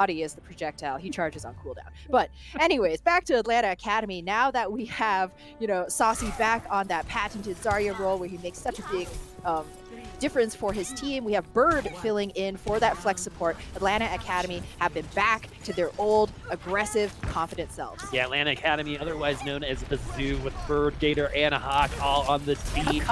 body is the projectile. He charges on cooldown. But anyways, back to Atlanta Academy. Now that we have, Saucy back on that patented Zarya role where he makes such a big difference for his team. We have Bird filling in for that flex support. Atlanta Academy have been back to their old, aggressive, confident selves. Yeah, Atlanta Academy, otherwise known as the Zoo, with Bird, Gator, and a Hawk all on the team.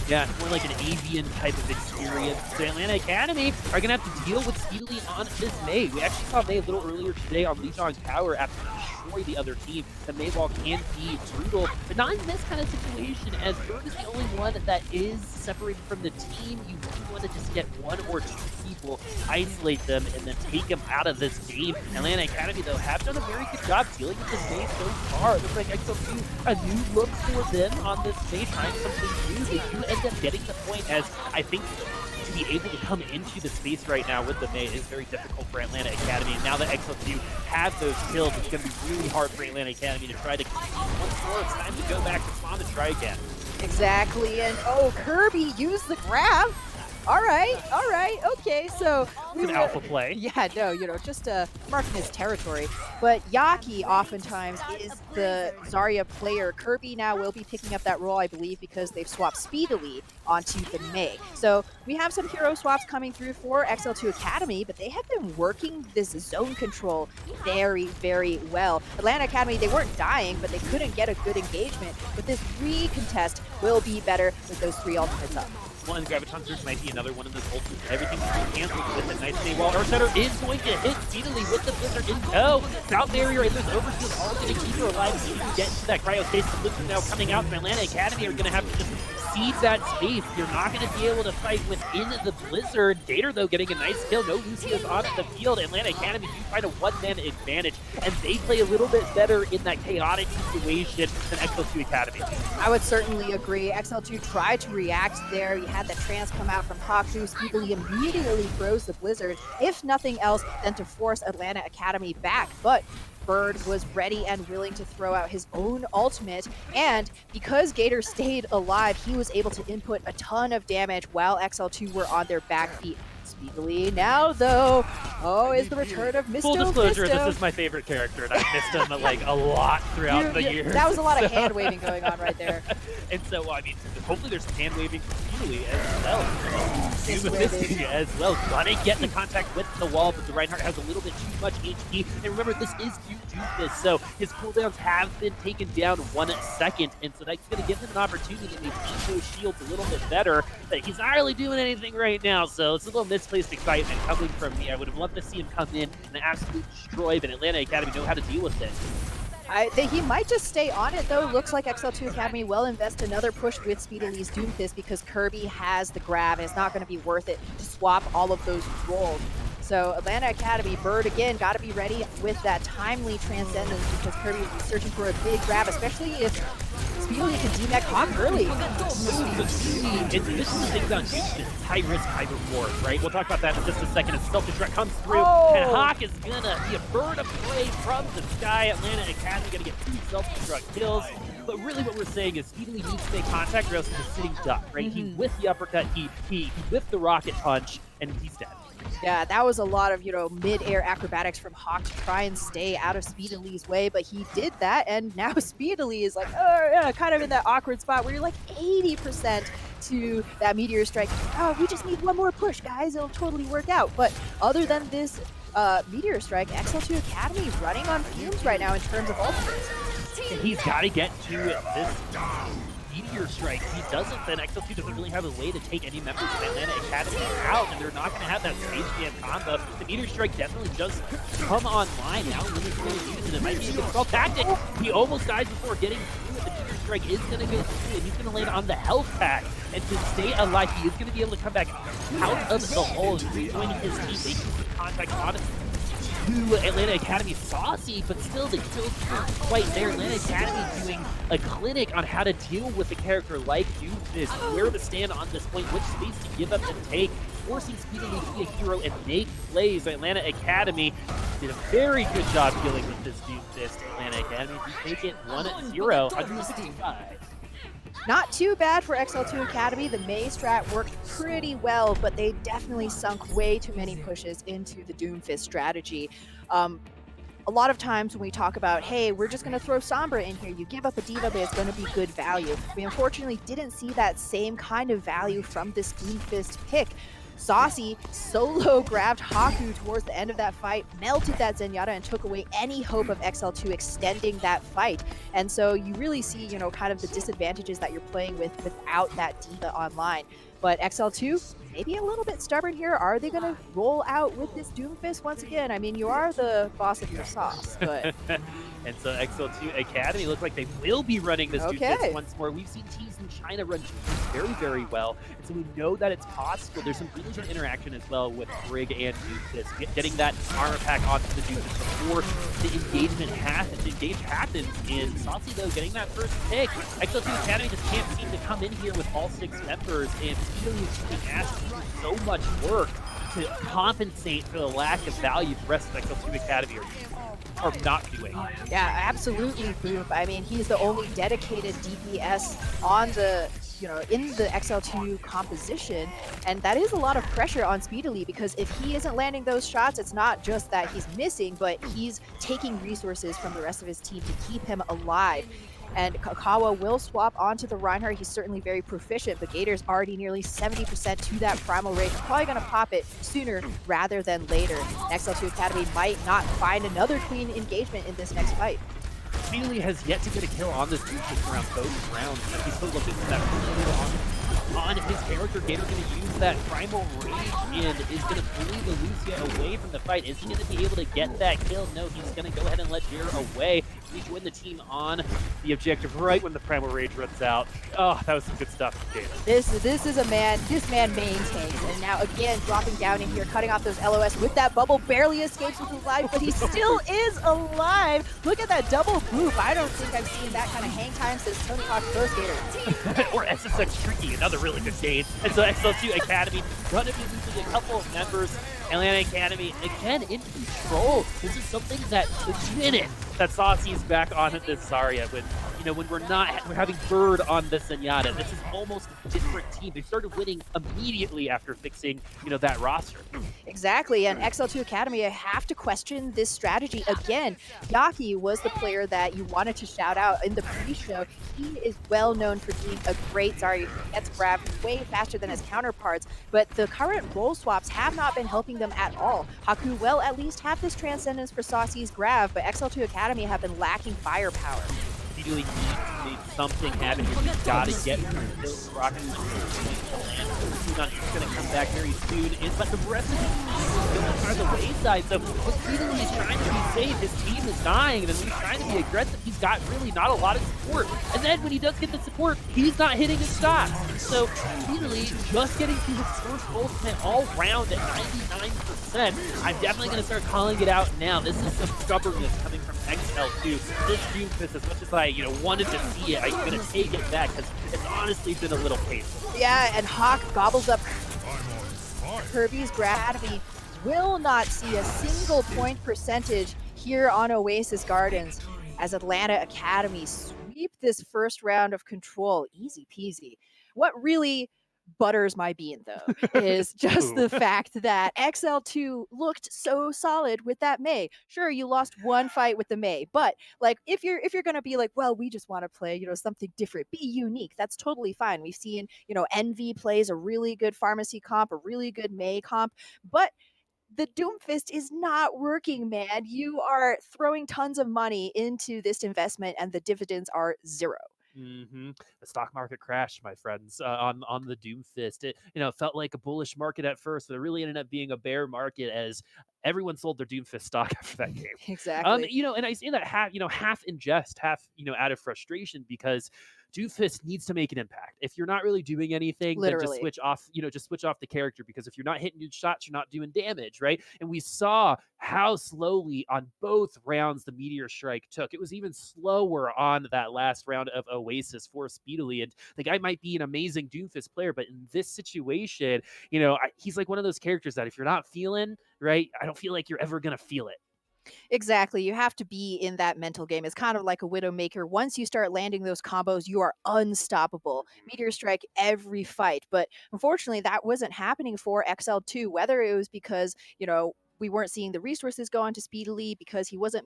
Yeah, it's more like an avian type of experience. So Atlanta Academy are going to have to deal with speedily on this Mei. We actually saw Mei a little earlier today on Lijiang's tower after he destroyed the other team. The Mei wall can be brutal, but not in this kind of situation, as Bird is the only one that is separated from the team. You want to just get one or two people, isolate them, and then take them out of this game. Atlanta Academy, though, have done a very good job dealing with this Mei so far. It looks like XL2, a new look for them on this Mei, trying something new. They do end up getting the point, as I think to be able to come into the space right now with the Mei is very difficult for Atlanta Academy. And now that XL2 have those kills, it's going to be really hard for Atlanta Academy to try to compete once more. It's time to go back to spawn and try again. Exactly, and Kirby used the grab. All right, okay, so it's an alpha play. Yeah, no, just marking his territory. But Yaki oftentimes is the Zarya player. Kirby now will be picking up that role, I believe, because they've swapped speedily onto the Mei. So we have some hero swaps coming through for XL2 Academy, but they have been working this zone control very, very well. Atlanta Academy, they weren't dying, but they couldn't get a good engagement. But this recontest will be better with those 3 ultimates up. One Graviton Surge might be another one of those ultimates. Everything's canceled with a nice Mei wall. Earthsetter is going to hit speedily with the Blizzard in tow. South Barrier and those overseals are going to keep her alive so you can get into that cryostasis. The Blizzard now coming out from Atlanta Academy are going to have to just siege that space. You're not going to be able to fight within the Blizzard. Gator, though, getting a nice kill. No Lucia's on the field. Atlanta Academy do find a one-man advantage, and they play a little bit better in that chaotic situation than XL2 Academy. I would certainly agree. XL2 tried to react there. You had the trance come out from Hawk, who speedily immediately throws the Blizzard, if nothing else than to force Atlanta Academy back. But Bird was ready and willing to throw out his own ultimate, and because Gator stayed alive, he was able to input a ton of damage while XL2 were on their back feet. Speedily now, though, is the return of Misto. Full disclosure, Misto. This is my favorite character, and I've missed him like a lot throughout the years. That was a lot of hand waving going on right there. And so, well, I mean, hopefully there's some hand waving speedily as well. As well. Gonna get the contact with the wall, but the Reinhardt has a little bit too much HP. And remember, this is Doofus, so his cooldowns have been taken down 1 second, and so that's going to give him an opportunity to maintain those shields a little bit better. But he's not really doing anything right now, so it's a little misplaced excitement coming from me. I would have loved to see him come in and absolutely destroy, but Atlanta Academy know how to deal with it. He might just stay on it, though. Looks like XL2 Academy will invest another push with Speedy's Doomfist because Kirby has the grab, and it's not going to be worth it to swap all of those roles. So Atlanta Academy, Bird again, got to be ready with that timely transcendence because Kirby will be searching for a big grab, especially if Speedily can DMAC Hawk early. This is the thing about this high risk, high reward, right? We'll talk about that in just a second as self-destruct comes through, and Hawk is gonna be a bird of prey from the sky. Atlanta Academy gonna get 2 self-destruct kills. But really what we're saying is Speedily needs to make contact or else he's a sitting duck, right? He whiffed the uppercut, he whiffed the rocket punch, and he's dead. Yeah, that was a lot of, mid-air acrobatics from Hawk to try and stay out of Speedily's way, but he did that, and now Speedily is like, kind of in that awkward spot where you're like 80% to that Meteor Strike. Oh, we just need one more push, guys. It'll totally work out. But other than this Meteor Strike, XL2 Academy is running on fumes right now in terms of ultimates. And he's got to get to this Meteor Strike. He doesn't, then XL2 doesn't really have a way to take any members of Atlanta Academy out, and they're not going to have that Space Jam combo. The Meteor Strike definitely does come online now. When he's going to use it, it might be a good spell tactic. He almost dies before getting through it. The Meteor Strike is going to go through, and he's going to land on the health pack. And to stay alive, he is going to be able to come back out of the hole and rejoin his team, making some contact on it. To Atlanta Academy Saucy, but still the kills aren't quite there. Atlanta Academy doing a clinic on how to deal with a character like Doofus, where to stand on this point, which space to give up and take, forcing Speedily to be a hero and make plays. Atlanta Academy did a very good job dealing with this Doofus. Atlanta Academy, you take it 1-0, 165. Not too bad for XL2 Academy. The Mei strat worked pretty well, but they definitely sunk way too many pushes into the Doomfist strategy. Um, a lot of times when we talk about, hey, we're just going to throw Sombra in here, you give up a Diva, but it's going to be good value. We unfortunately didn't see that same kind of value from this Doomfist pick. Saucy solo grabbed Haku towards the end of that fight, melted that Zenyatta, and took away any hope of XL2 extending that fight. And so you really see, kind of the disadvantages that you're playing with without that Diva online. But XL2, maybe a little bit stubborn here. Are they going to roll out with this Doomfist once again? I mean, you are the boss of your sauce, but... And so XL2 Academy look like they will be running this Okay. Doomfist once more. We've seen teams in China run Doomfist very, very well, and so we know that it's possible. There's some really good interaction as well with Brig and Doomfist, getting that armor pack onto the Doomfist before the engagement happens. And Saucy, though, getting that first pick. XL2 Academy just can't seem to come in here with all 6 members, and Speedily is being asked to do so much work to compensate for the lack of value the rest of XL2 Academy are not doing. Yeah, absolutely, Boop. I mean, he's the only dedicated DPS on the, in the XL2 composition, and that is a lot of pressure on Speedily, because if he isn't landing those shots, it's not just that he's missing, but he's taking resources from the rest of his team to keep him alive. And Kakawa will swap onto the Reinhardt. He's certainly very proficient, but Gator's already nearly 70% to that Primal Rage. Probably going to pop it sooner rather than later. XL2 Academy might not find another clean engagement in this next fight. Speedily has yet to get a kill on this Doomfist around both rounds. He's still looking for that on his character. Gator going to use that Primal Rage and is going to bully the Lucia away from the fight. Is he going to be able to get that kill? No, he's going to go ahead and let Gator away. We join the team on the objective right when the Primal Rage runs out. Oh, that was some good stuff from Gator. This is a man, this man maintains. And now again, dropping down in here, cutting off those LOS with that bubble, barely escapes with his life, but he still is alive. Look at that double boop. I don't think I've seen that kind of hang time since Tony Hawk's Ghost Gator. Or SSX Tricky, another really good game. And so XL2 Academy running into a couple of members. Atlanta Academy, again, in control. This is something that the minute that Saucy's back on this Zarya, when we're having Bird on this Zenyatta, this is almost a different team. They started winning immediately after fixing, that roster. Exactly, and XL2 Academy, I have to question this strategy again. Yaki was the player that you wanted to shout out in the pre-show. He is well known for being a great Zarya who gets grabbed way faster than his counterparts, but the current role swaps have not been helping them at all. Haku will at least have this transcendence for Saucy's grab, but XL2 Academy have been lacking firepower. You really need to make something happen here. You've got to get through this rocket. He's going to come back very soon, but the rest of the team is going to the wayside. So Speedily is trying to be safe. His team is dying, and he's trying to be aggressive. He's got really not a lot of support. And then when he does get the support, he's not hitting his shots. So Speedily just getting to his first ultimate all round at 99%. I'm definitely going to start calling it out now. This is some stubbornness coming from XL2. This Doomfist, as much as I wanted to see it, I'm going to take it back because it's honestly been a little painful. Yeah, and Hawk gobbles up Kirby's grab. He will not see a single point percentage here on Oasis Gardens as Atlanta Academy sweep this first round of control. Easy peasy. What really butters my bean, though, is just the fact that XL2 looked so solid with that Mei. Sure, you lost one fight with the Mei, but like if you're gonna be like, well, we just want to play, something different, be unique, that's totally fine. We've seen, Envy plays a really good pharmacy comp, a really good Mei comp, but the Doomfist is not working, man. You are throwing tons of money into this investment and the dividends are zero. The stock market crashed, my friends, on the Doomfist. It felt like a bullish market at first, but it really ended up being a bear market as everyone sold their Doomfist stock after that game. Exactly. And I say that half in jest, half out of frustration, because Doomfist needs to make an impact. If you're not really doing anything, Literally. then just switch off the character, because if you're not hitting good shots, you're not doing damage, right? And we saw how slowly on both rounds the Meteor Strike took. It was even slower on that last round of Oasis for Speedily, and the guy might be an amazing Doomfist player, but in this situation, he's like one of those characters that if you're not feeling right, I don't feel like you're ever gonna feel it. Exactly. You have to be in that mental game. It's kind of like a Widowmaker. Once you start landing those combos, you are unstoppable. Meteor Strike every fight. But unfortunately, that wasn't happening for XL2, whether it was because, we weren't seeing the resources go onto Speedily, because he wasn't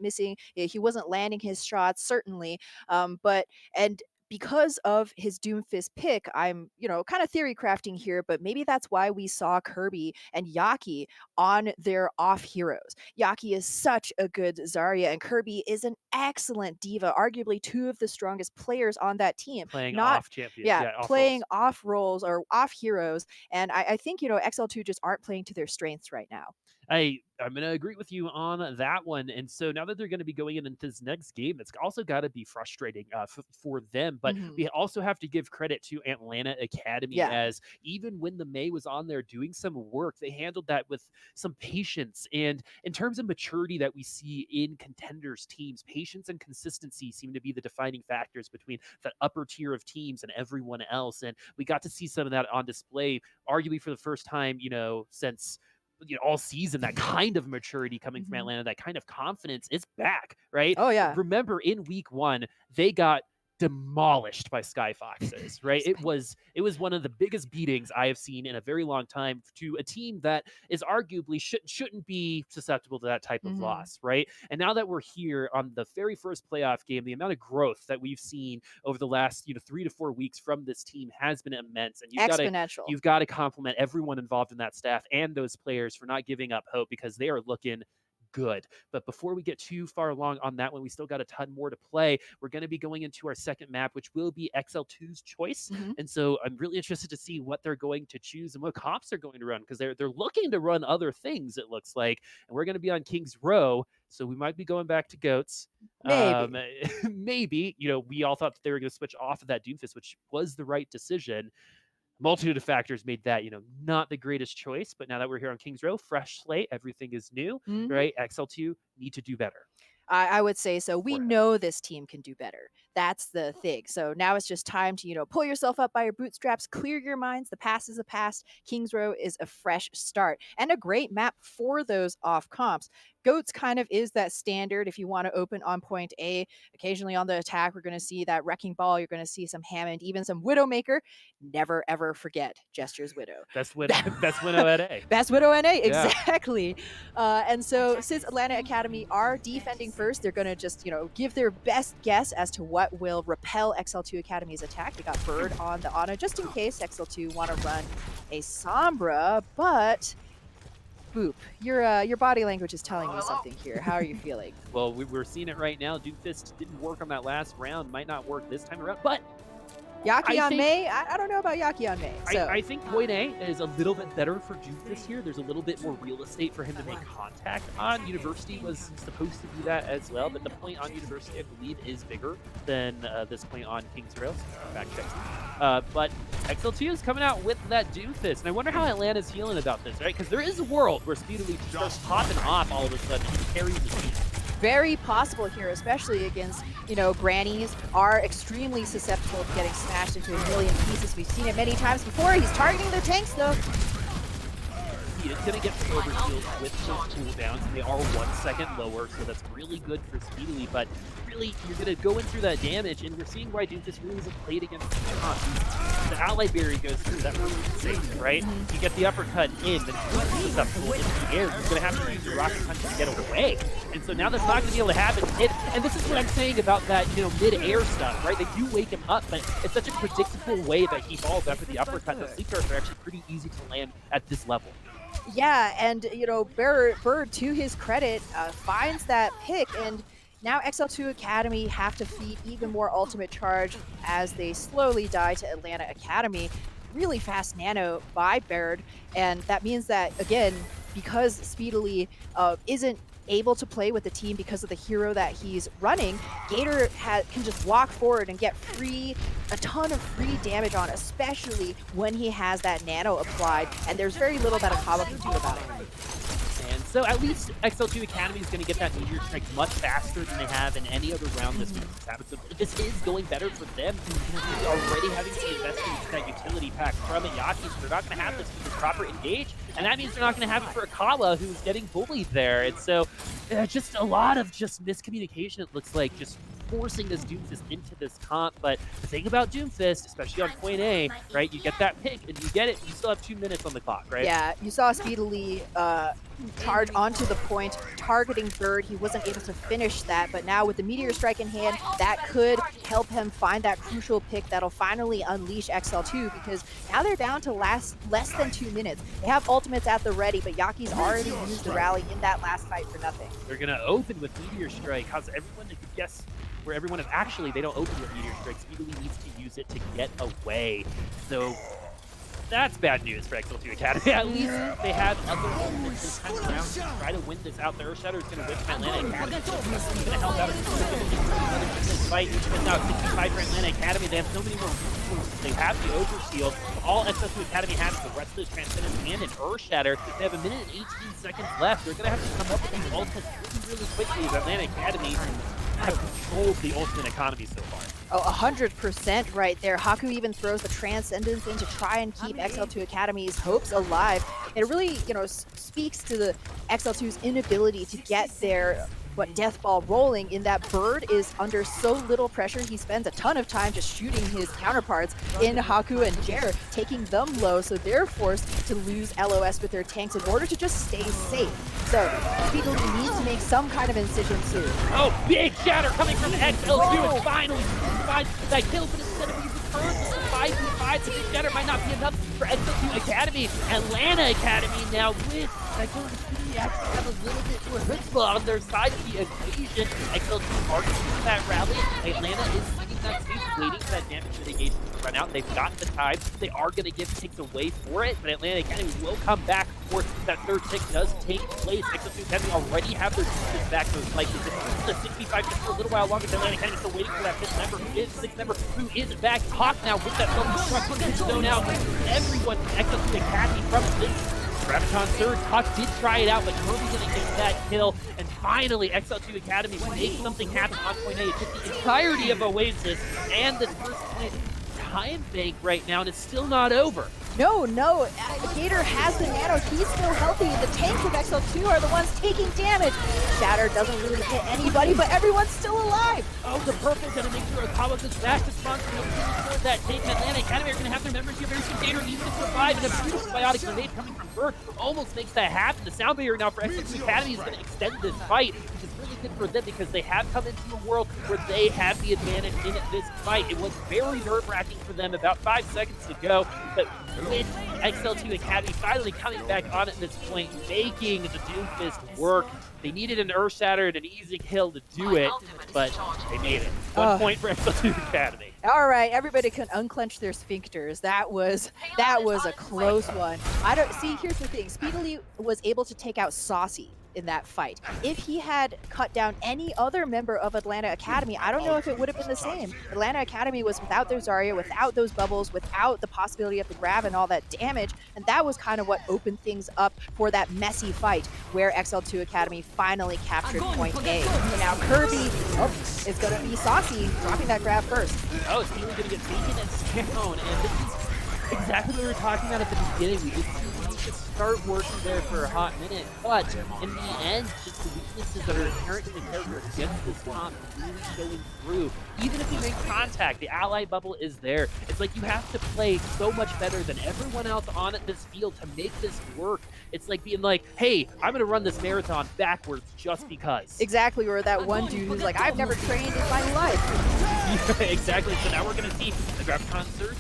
he wasn't landing his shots, certainly. And because of his Doomfist pick, I'm, kind of theory crafting here, but maybe that's why we saw Kirby and Yaki on their off heroes. Yaki is such a good Zarya, and Kirby is an excellent diva, arguably two of the strongest players on that team. Playing Not, off champions, yeah, off playing roles. off roles or off heroes, and I think XL2 just aren't playing to their strengths right now. I'm going to agree with you on that one. And so now that they're going to be going into this next game, it's also got to be frustrating for them. But we also have to give credit to Atlanta Academy, Yeah. as even when the May was on there doing some work, they handled that with some patience. And in terms of maturity that we see in Contenders teams, patience and consistency seem to be the defining factors between the upper tier of teams and everyone else. And we got to see some of that on display, arguably for the first time, since all season. That kind of maturity coming from Atlanta, that kind of confidence is back, right? Oh, yeah. Remember, in week 1, they got demolished by Sky Foxes, right? It was one of the biggest beatings I have seen in a very long time to a team that is arguably shouldn't be susceptible to that type of loss, right? And now that we're here on the very first playoff game, the amount of growth that we've seen over the last 3 to 4 weeks from this team has been immense, and Exponential. you've got to compliment everyone involved in that staff and those players for not giving up hope, because they are looking good. But before we get too far along on that one, we still got a ton more to play. We're going to be going into our second map, which will be XL2's choice. And so I'm really interested to see what they're going to choose and what comps they're going to run, because they're looking to run other things, it looks like. And we're going to be on King's Row, so we might be going back to Goats. Maybe. Maybe. We all thought that they were going to switch off of that Doomfist, which was the right decision. Multitude of factors made that, not the greatest choice. But now that we're here on King's Row, fresh slate, everything is new, right? XL2 need to do better. I would say so. We know this team can do better. That's the thing. So now it's just time to, pull yourself up by your bootstraps, clear your minds. The past is a past. King's Row is a fresh start and a great map for those off comps. Goats kind of is that standard if you want to open on point A. Occasionally on the attack, we're going to see that Wrecking Ball. You're going to see some Hammond, even some Widowmaker. Never, ever forget Gesture's Widow. Best Widow NA. Best Widow NA, exactly. And so since Atlanta Academy are defending first, they're going to just, give their best guess as to what will repel XL2 Academy's attack. They got Bird on the Ana just in case XL2 want to run a Sombra, but Boop, your body language is telling me something here. How are you feeling? Well, we're seeing it right now. Doomfist didn't work on that last round, might not work this time around, but Yaki on May? I don't know about Yaki on May. So. I think point A is a little bit better for Doomfist here. There's a little bit more real estate for him to make contact on. University was supposed to do that as well, but the point on University, I believe, is bigger than this point on King's Row. Fact check. But XL2 is coming out with that Doomfist, and I wonder how Atlanta's feeling about this, right? Because there is a world where Speedily starts popping off all of a sudden and carries the team. Very possible here, especially against, Grannies are extremely susceptible to getting smashed into a million pieces. We've seen it many times before. He's targeting their tanks, though. It's going to get overhealed with those cooldowns, and they are 1 second lower, so that's really good for Speedily, but really, you're going to go in through that damage, and we're seeing why Doomfist really isn't played against the ally barrier goes through, that really safe, right? You get the uppercut in, then it's susceptible in the air. You're going to have to use your rocket punch to get away. And so now that's not going to be able to happen. And this is what I'm saying about that, mid-air stuff, right? They do wake him up, but it's such a predictable way that he falls after the uppercut. The sleep darts are actually pretty easy to land at this level. Yeah, and, Bird, to his credit, finds that pick, and now XL2 Academy have to feed even more ultimate charge as they slowly die to Atlanta Academy. Really fast nano by Bird, and that means that, again, because Speedily isn't able to play with the team because of the hero that he's running, Gator can just walk forward and get a ton of free damage on, especially when he has that nano applied, and there's very little that a combo can do about it. And So at least XL2 Academy is going to get that Meteor Strike much faster than they have in any other round this week. So this is going better for them. They're already having to invest into that utility pack from Yaki, so they're not going to have this with this proper engage. And that means they're not going to have it for Akawa, who's getting bullied there. And so just a lot of just miscommunication, it looks like, just forcing this Doomfist into this comp. But the thing about Doomfist, especially on point A, right, you get that pick and you get it, you still have 2 minutes on the clock, right? Yeah, you saw Speedily charge onto the point, targeting Bird. He wasn't able to finish that, but now with the Meteor Strike in hand, that could help him find that crucial pick that'll finally unleash XL2, because now they're down to less than 2 minutes. They have ultimates at the ready, but Yaki's already used the rally in that last fight for nothing. They're going to open with Meteor Strike, cause everyone to guess where everyone is. Actually, they don't open with Meteor Strike. Speedily needs to use it to get away. So that's bad news for XL2 Academy. At least they had other ultimates this time around to try to win this out. The Earthshatter is going to win from Atlanta Academy. It's going to help out this fight. It's now 65 for Atlanta Academy. They have so many more resources. They have the Overshield. All XL2 Academy has the rest of the Transcendence and an Earthshatter. They have 1 minute and 18 seconds left. They're going to have to come up with these ultimates really quickly as Atlanta Academy have controlled the ultimate economy so far. Oh, 100% right there. Haku even throws the Transcendence in to try and keep XL2 Academy's hopes alive. It really, speaks to the XL2's inability to get their death ball rolling, in that Bird is under so little pressure. He spends a ton of time just shooting his counterparts in Haku and Jer, taking them low, so they're forced to lose LOS with their tanks in order to just stay safe. So Speedily needs to make some kind of incision soon. Oh, big shatter coming from XL2 and finally finds that kill, but instead of using turns, 5v5, the big shatter might not be enough for XL2 Academy. Atlanta Academy now with that kill. Actually have a little bit more chutzpah on their side of the equation. XL2 are doing that rally. Atlanta is sitting that space, waiting for that damage mitigation to run out. They've got the time. They are going to give ticks away for it, but Atlanta Academy will come back before that third tick does take place. XL2 Academy already have their defense back, so it's likely this is a 65 just for a little while longer. Atlanta Academy still waiting for that fifth member, who is sixth member, who is back. Hawk now with that double truck, putting his zone out. Everyone in XL2 Academy from this Graviton Surge. Hawk did try it out, but Kirby's gonna get that kill. And finally, XL2 Academy makes something happen on point A. It took the entirety of Oasis and the first point time bank right now, and it's still not over. No, Gator has the nano. He's still healthy. The tanks of XL2 are the ones taking damage. Shatter doesn't really hit anybody, but everyone's still alive. Oh, the purple's gonna make sure Akawa gets fast responsibility for that take. Atlanta Academy are gonna have their members here very soon. Gator needs to survive, and a beautiful biotic grenade coming from Bird almost makes that happen. The sound barrier now for XL2 Academy is gonna extend this fight, which is really good for them because they have come into a world where they have the advantage in this fight. It was very nerve-wracking for them, about 5 seconds to go, but with XL2 Academy finally coming back on at this point, making the Doomfist work. They needed an Earthshatter and an easy kill to do it, but they made it. 1 point for XL2 Academy. All right, everybody can unclench their sphincters. That was a close one. Here's the thing. Speedily was able to take out Saucy in that fight. If he had cut down any other member of Atlanta Academy, I don't know if it would have been the same. Atlanta Academy was without their Zarya, without those bubbles, without the possibility of the grab and all that damage, and that was kind of what opened things up for that messy fight where XL2 Academy finally captured point A. And now Kirby is going to be Saucy, dropping that grab first. Oh, it's really going to get taken and down, and this is exactly what we were talking about at the beginning. We just start working there for a hot minute, but in the end, just the weaknesses that are inherent in the character against this comp really showing through. Even if you make contact, the ally bubble is there. It's like you have to play so much better than everyone else on this field to make this work. It's like being like, hey, I'm going to run this marathon backwards just because. Exactly, or that one dude who's like, I've never trained in my life. Yeah, exactly. So now we're going to see the Graviton Surge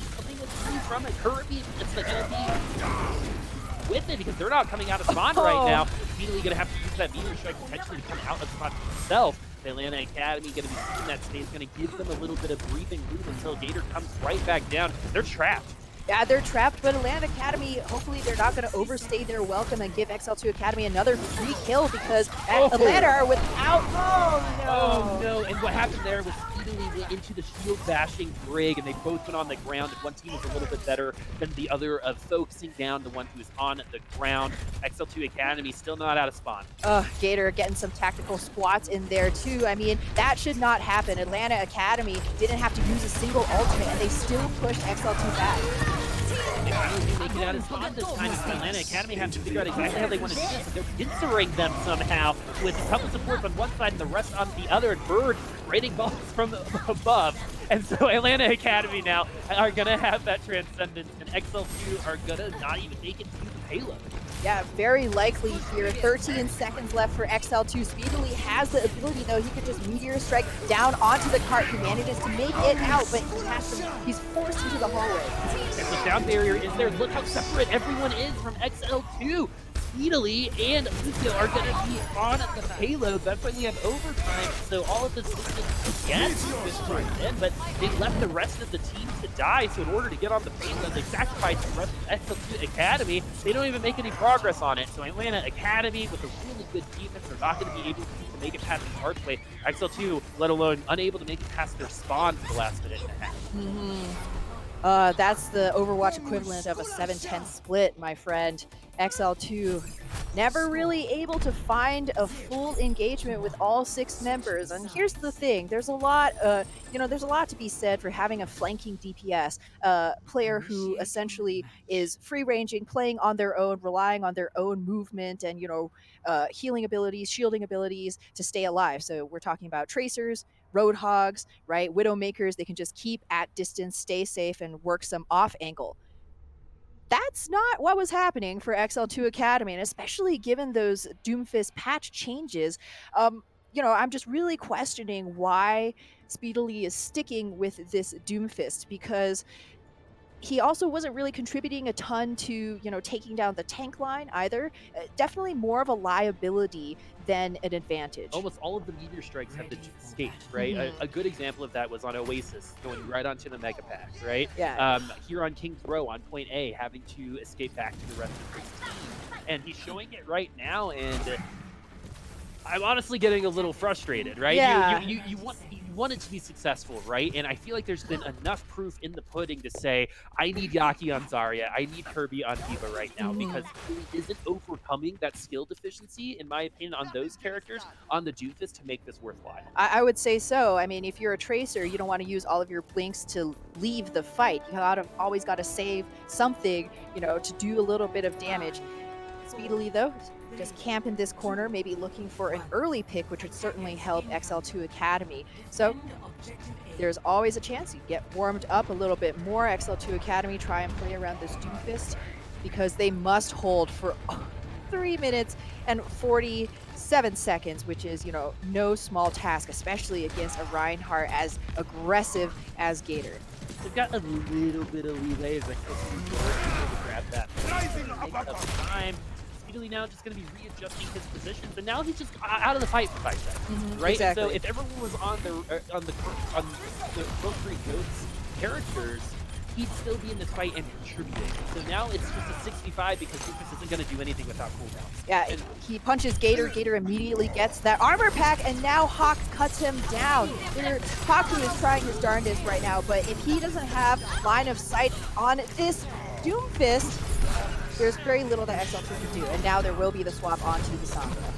coming from it. Kirby, it's like going to be with it because they're not coming out of spawn right now. Immediately going to have to use that Meteor Strike potentially to come out of spawn himself. The Atlanta Academy going to be seeing that space, going to give them a little bit of breathing room until Gator comes right back down. They're trapped. Yeah, they're trapped, but Atlanta Academy, hopefully they're not going to overstay their welcome and give XL2 Academy another free kill because Atlanta are without... Oh, no. And what happened there was speedily went into the shield bashing Brig, and they both went on the ground. And one team was a little bit better than the other of focusing down the one who is on the ground. XL2 Academy still not out of spawn. Gator getting some tactical squats in there too. I mean, that should not happen. Atlanta Academy didn't have to use a single ultimate, and they still pushed XL2 back. They finally do make it out of spawn this time. Atlanta Academy have to figure out exactly how they want to do this. They're pincering them somehow with a couple supports on one side and the rest on the other. And Bird raining balls from above. And so Atlanta Academy now are going to have that transcendence, and XL2 are going to not even make it to the payload. Yeah, very likely here. 13 seconds left for XL2. Speedily has the ability, though. He could just Meteor Strike down onto the cart. He manages to make it out, but he's forced into the hallway. And the sound barrier is there. Look how separate everyone is from XL2. Speedily and Lucio are going to be on the payload. That's why we have overtime. So all of this distance, yes, is in, but they left the rest of the team to die. So in order to get on the payload, they sacrificed the rest of XL2 Academy. They don't even make any progress on it. So Atlanta Academy, with a really good defense, are not going to be able to make it past the archway. XL2, let alone unable to make it past their spawn for the last minute and a half. That's the Overwatch equivalent of a 7-10 split, my friend. XL2 never really able to find a full engagement with all 6 members. And here's the thing: there's a lot, there's a lot to be said for having a flanking DPS, player who essentially is free ranging, playing on their own, relying on their own movement and healing abilities, shielding abilities to stay alive. So we're talking about tracers, roadhogs, right? Widowmakers. They can just keep at distance, stay safe, and work some off angle. That's not what was happening for XL2 Academy, and especially given those Doomfist patch changes, I'm just really questioning why Speedily is sticking with this Doomfist, because he also wasn't really contributing a ton to, taking down the tank line either. Definitely more of a liability than an advantage. Almost all of the meteor strikes have been escaped, right? A good example of that was on Oasis, going right onto the Mega Pack, right? Yeah. Here on King's Row, on point A, having to escape back to the rest of his team. And he's showing it right now, and I'm honestly getting a little frustrated, right? Yeah. You want it to be successful, right? And I feel like there's been enough proof in the pudding to say, I need Yaki on Zarya, I need Kirby on Diva right now, because he isn't overcoming that skill deficiency, in my opinion, on those characters, on the Doomfist, to make this worthwhile. I would say so. I mean, if you're a tracer, you don't want to use all of your blinks to leave the fight. You always got to save something, to do a little bit of damage. Speedily, though, just camp in this corner, maybe looking for an early pick, which would certainly help XL2 Academy. So there's always a chance you get warmed up a little bit more. XL2 Academy try and play around this Doomfist, because they must hold for 3 minutes and 47 seconds, which is, no small task, especially against a Reinhardt as aggressive as Gator. They've got a little bit of leeway as XL2 grab that. Take up time. Now just going to be readjusting his position, but now he's just out of the fight for 5 seconds, right? Exactly. So if everyone was on the Valkyrie Goats characters, he'd still be in this fight and contributing. So now it's just a 65 because Lucas isn't going to do anything without cooldowns. Yeah, and he punches Gator. Gator immediately gets that armor pack, and now Hawk cuts him down. Haku is trying his darndest right now, but if he doesn't have line of sight on this Doomfist, there's very little that XL2 can do, and now there will be the swap onto the Sombra.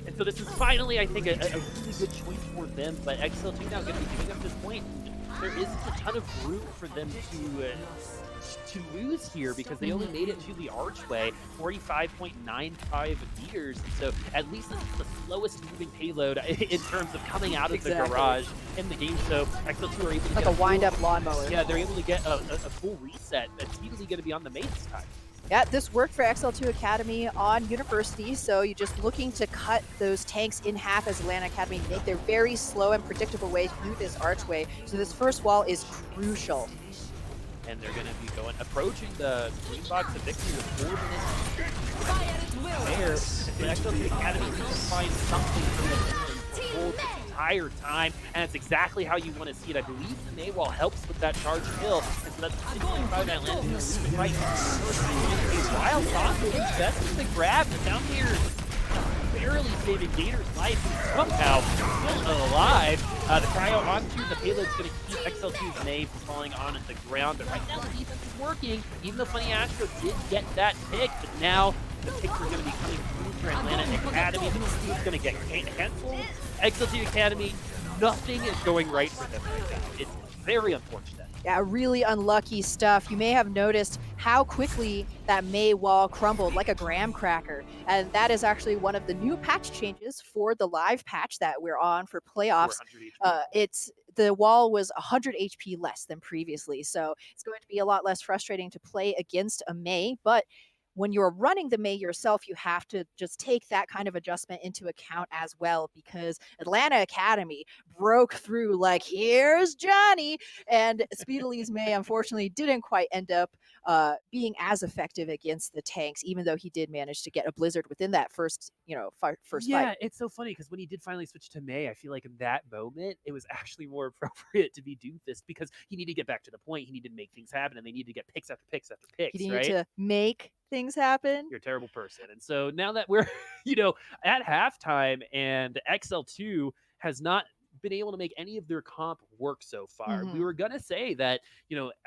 And so this is finally, I think, a really good choice for them, but XL2 now going to be giving up this point. There isn't a ton of room for them to lose here, because they only made it to the archway, 45.95 meters. So at least this is the slowest moving payload in terms of coming out of the garage in the game. So XL2 are able to like get a wind-up lawnmower. Yeah, they're able to get a full reset. That's easily going to be on the main this time. Yeah, this worked for XL2 Academy on University, so you're just looking to cut those tanks in half as Atlanta Academy make their very slow and predictable way through this archway. So this first wall is crucial. And they're going to be approaching the green box of victory with 4 minutes there. XL2 Academy needs to find something for them to hold the entire time, and it's exactly how you want to see it. I believe the Naywall helps with that charge kill, and so that's 6.5 Atlantis right. A wild thought, best of the grab, but down here, barely saving Gator's life, and somehow still alive. The cryo onto the payload's going to keep XL2's May from falling on the ground, but right now the defense is working. Even though Funny Astro did get that pick, but now the picks are going to be coming through for Atlanta Academy. Who's going to get canceled? XL2 Academy, nothing is going right for them right now. It's very unfortunate. Yeah, really unlucky stuff. You may have noticed how quickly that May wall crumbled like a graham cracker. And that is actually one of the new patch changes for the live patch that we're on for playoffs. 400 HP. It's the wall was 100 HP less than previously. So it's going to be a lot less frustrating to play against a May. But when you're running the May yourself, you have to just take that kind of adjustment into account as well, because Atlanta Academy broke through like, here's Johnny. And Speedily's May unfortunately didn't quite end up being as effective against the tanks, even though he did manage to get a blizzard within that first, first Yeah, fight. it's so funny because when he did finally switch to May, I feel like in that moment it was actually more appropriate to be Doomfist because he needed to get back to the point. He needed to make things happen, and they needed to get picks after picks after picks, He needed right? to make things happen. You're a terrible person. And so now that we're, at halftime and XL2 has not been able to make any of their comp work so far. We Mhm. were going to say that,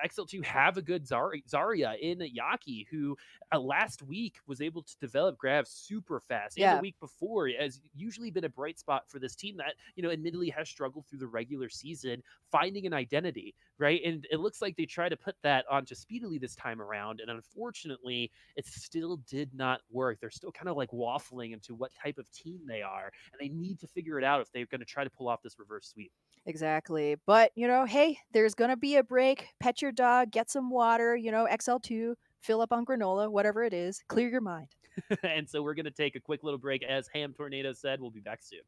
XL2 have a good Zarya in Yaki, who last week was able to develop grabs super fast. And the Yeah. week before has usually been a bright spot for this team that, admittedly has struggled through the regular season, finding an identity, right? And it looks like they try to put that onto Speedily this time around. And unfortunately, it still did not work. They're still kind of like waffling into what type of team they are, and they need to figure it out if they're going to try to pull off this reverse sweep. Exactly. But, hey, there's going to be a break. Pet your dog, get some water, XL2, fill up on granola, whatever it is. Clear your mind. And so we're going to take a quick little break. As HamTornado said, we'll be back soon.